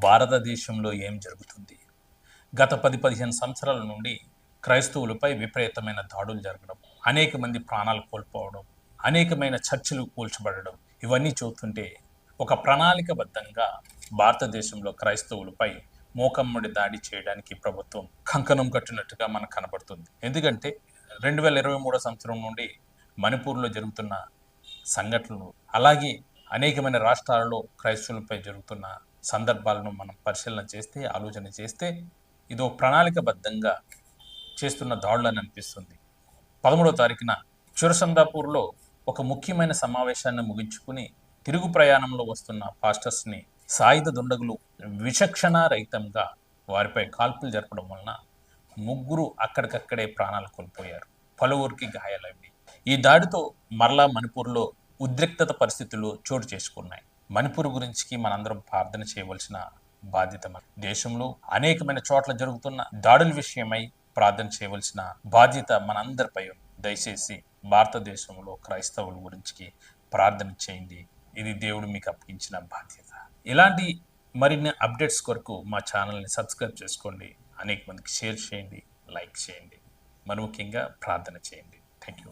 భారతదేశంలో ఏం జరుగుతుంది? గత 10-15 సంవత్సరాల నుండి క్రైస్తవులపై విపరీతమైన దాడులు జరగడం, అనేక మంది ప్రాణాలు కోల్పోవడం, అనేకమైన చర్చిలు కూల్చబడడం, ఇవన్నీ చూస్తుంటే ఒక ప్రణాళికబద్ధంగా భారతదేశంలో క్రైస్తవులపై మూకమ్మడి దాడి చేయడానికి ప్రభుత్వం కంకణం కట్టినట్టుగా మనకు కనబడుతుంది. ఎందుకంటే 2023 సంవత్సరం నుండి మణిపూర్‌లో జరుగుతున్న సంఘటనలు, అలాగే అనేకమైన రాష్ట్రాలలో క్రైస్తవులపై జరుగుతున్న సందర్భాలను మనం పరిశీలన చేస్తే, ఆలోచన చేస్తే ఇదో ప్రణాళికబద్ధంగా చేస్తున్న దాడులని అనిపిస్తుంది. 13వ తారీఖున చురసందాపూర్‌లో ఒక ముఖ్యమైన సమావేశాన్ని ముగించుకుని తిరుగు ప్రయాణంలో వస్తున్న పాస్టర్స్‌ని సాయుధ దుండగులు విచక్షణారహితంగా వారిపై కాల్పులు జరపడం వలన ముగ్గురు అక్కడికక్కడే ప్రాణాలు కోల్పోయారు. పలువురికి గాయాలయ్యాయి. ఈ దాడితో మరలా మణిపూర్‌లో ఉద్రిక్తత పరిస్థితులు చోటు చేసుకున్నాయి. మణిపూర్ గురించి మనందరం ప్రార్థన చేయవలసిన బాధ్యత మన దేశంలో అనేకమైన చోట్ల జరుగుతున్న దాడుల విషయమై ప్రార్థన చేయవలసిన బాధ్యత మనందరిపై ఉంది. దయచేసి భారతదేశంలో క్రైస్తవుల గురించి ప్రార్థన చేయండి. ఇది దేవుడు మీకు అప్పగించిన బాధ్యత. ఇలాంటి మరిన్ని అప్డేట్స్ కొరకు మా ఛానల్ని సబ్స్క్రైబ్ చేసుకోండి. అనేక మందికి షేర్ చేయండి, లైక్ చేయండి. మరి ముఖ్యంగా ప్రార్థన చేయండి. Thank you.